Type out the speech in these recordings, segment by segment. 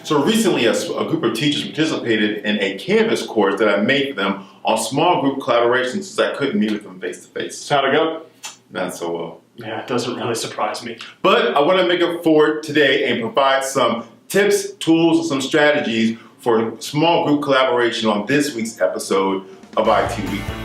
So recently, a group of teachers participated in a Canvas course that I made for them on small group collaborations since I couldn't meet with them face to face. How'd it go? Not so well. Yeah, it doesn't really surprise me. But I want to make it forward today and provide some tips, tools, and some strategies for small group collaboration on this week's episode of IT Weekly.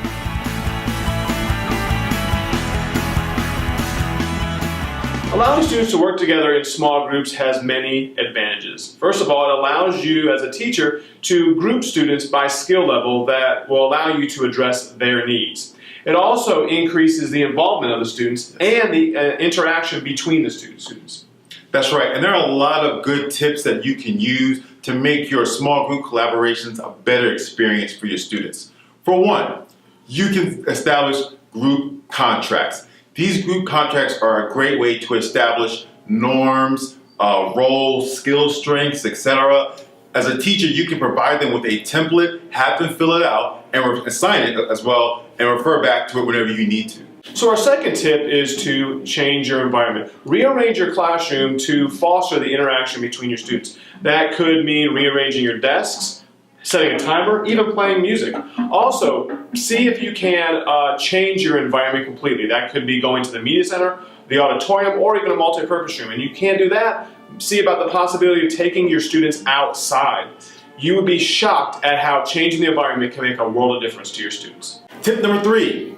Allowing students to work together in small groups has many advantages. First of all, it allows you as a teacher to group students by skill level that will allow you to address their needs. It also increases the involvement of the students and the interaction between the students. That's right, and there are a lot of good tips that you can use to make your small group collaborations a better experience for your students. For one, you can establish group contracts. These group contracts are a great way to establish norms, roles, skill strengths, etc. As a teacher, you can provide them with a template, have them fill it out, and sign it as well, and refer back to it whenever you need to. So our second tip is to change your environment. Rearrange your classroom to foster the interaction between your students. That could mean rearranging your desks, setting a timer, even playing music. Also, see if you can change your environment completely. That could be going to the media center, the auditorium, or even a multi-purpose room. And you can't do that, see about the possibility of taking your students outside. You would be shocked at how changing the environment can make a world of difference to your students. Tip number 3,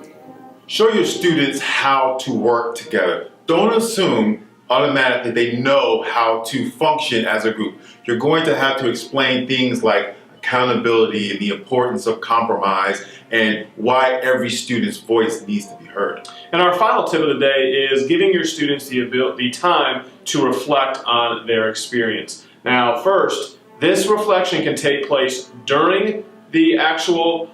show your students how to work together. Don't assume automatically they know how to function as a group. You're going to have to explain things like accountability and the importance of compromise and why every student's voice needs to be heard. And our final tip of the day is giving your students the time to reflect on their experience. Now, first, this reflection can take place during the actual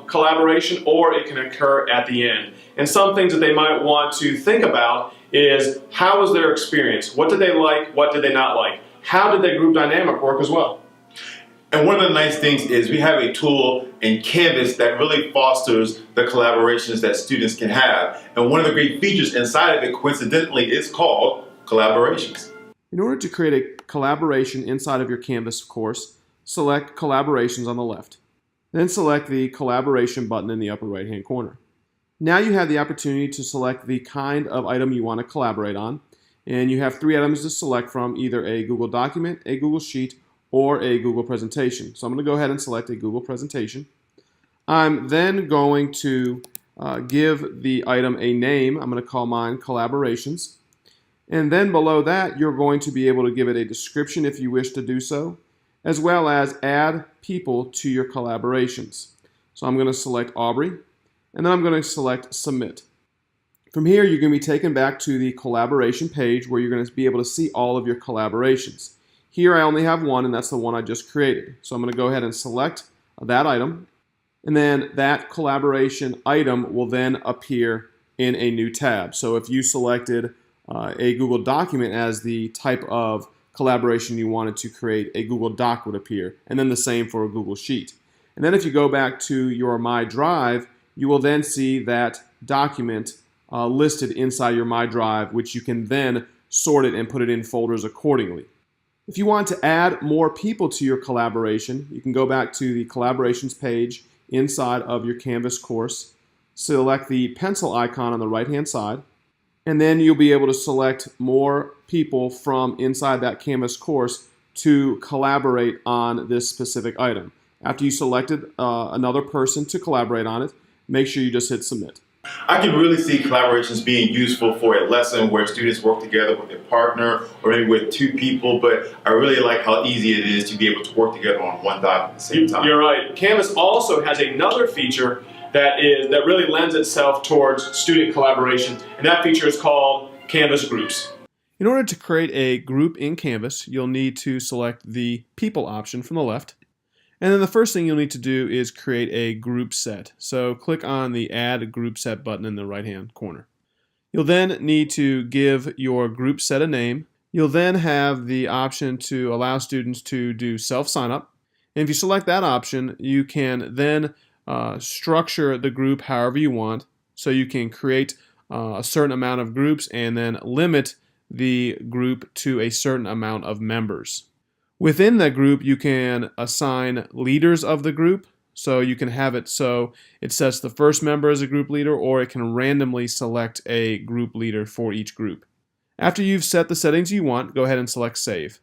collaboration, or it can occur at the end. And some things that they might want to think about is, how was their experience? What did they like? What did they not like? How did their group dynamic work as well? And one of the nice things is we have a tool in Canvas that really fosters the collaborations that students can have. And one of the great features inside of it, coincidentally, is called Collaborations. In order to create a collaboration inside of your Canvas course, select Collaborations on the left. Then select the Collaboration button in the upper right-hand corner. Now you have the opportunity to select the kind of item you want to collaborate on. And you have 3 items to select from, either a Google document, a Google Sheet, or a Google presentation. So I'm going to go ahead and select a Google presentation. I'm then going to give the item a name. I'm going to call mine Collaborations. And then below that, you're going to be able to give it a description if you wish to do so, as well as add people to your collaborations. So I'm going to select Aubrey, and then I'm going to select Submit. From here, you're going to be taken back to the collaboration page where you're going to be able to see all of your collaborations. Here I only have one, and that's the one I just created. So I'm going to go ahead and select that item, and then that collaboration item will then appear in a new tab. So if you selected a Google document as the type of collaboration you wanted to create, a Google Doc would appear, and then the same for a Google Sheet. And then if you go back to your My Drive, you will then see that document listed inside your My Drive, which you can then sort it and put it in folders accordingly. If you want to add more people to your collaboration, you can go back to the Collaborations page inside of your Canvas course, select the pencil icon on the right-hand side, and then you'll be able to select more people from inside that Canvas course to collaborate on this specific item. After you selected another person to collaborate on it, make sure you just hit Submit. I can really see collaborations being useful for a lesson where students work together with their partner or maybe with 2 people, but I really like how easy it is to be able to work together on one doc at the same time. You're right. Canvas also has another feature that really lends itself towards student collaboration, and that feature is called Canvas Groups. In order to create a group in Canvas, you'll need to select the People option from the left. And then the first thing you'll need to do is create a group set. So click on the Add Group Set button in the right-hand corner. You'll then need to give your group set a name. You'll then have the option to allow students to do self-sign-up. And if you select that option, you can then structure the group however you want. So you can create a certain amount of groups and then limit the group to a certain amount of members. Within that group, you can assign leaders of the group. So you can have it so it sets the first member as a group leader, or it can randomly select a group leader for each group. After you've set the settings you want, go ahead and select Save.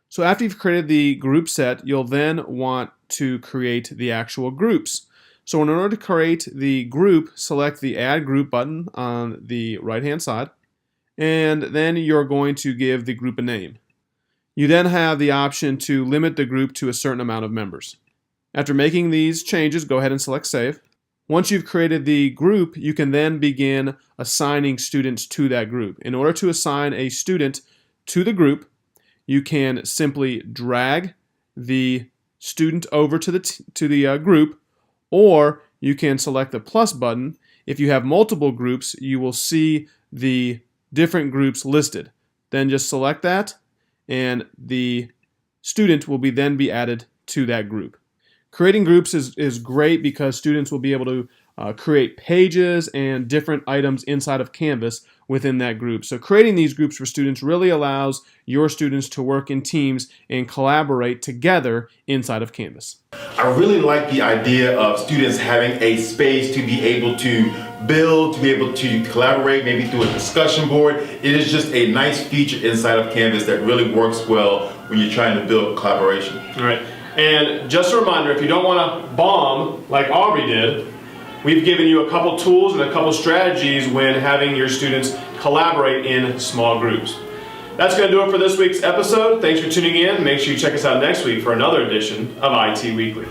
So after you've created the group set, you'll then want to create the actual groups. So in order to create the group, select the Add Group button on the right-hand side, and then you're going to give the group a name. You then have the option to limit the group to a certain amount of members. After making these changes, go ahead and select Save. Once you've created the group, you can then begin assigning students to that group. In order to assign a student to the group, you can simply drag the student over to the group, or you can select the plus button. If you have multiple groups, you will see the different groups listed. Then just select that, and the student will then be added to that group. Creating groups is great because students will be able to create pages and different items inside of Canvas within that group. So creating these groups for students really allows your students to work in teams and collaborate together inside of Canvas. I really like the idea of students having a space to be able to build, to be able to collaborate, maybe through a discussion board. It is just a nice feature inside of Canvas that really works well when you're trying to build collaboration. All right. And just a reminder, if you don't want to bomb like Aubrey did, we've given you a couple tools and a couple strategies when having your students collaborate in small groups. That's going to do it for this week's episode. Thanks for tuning in. Make sure you check us out next week for another edition of IT Weekly.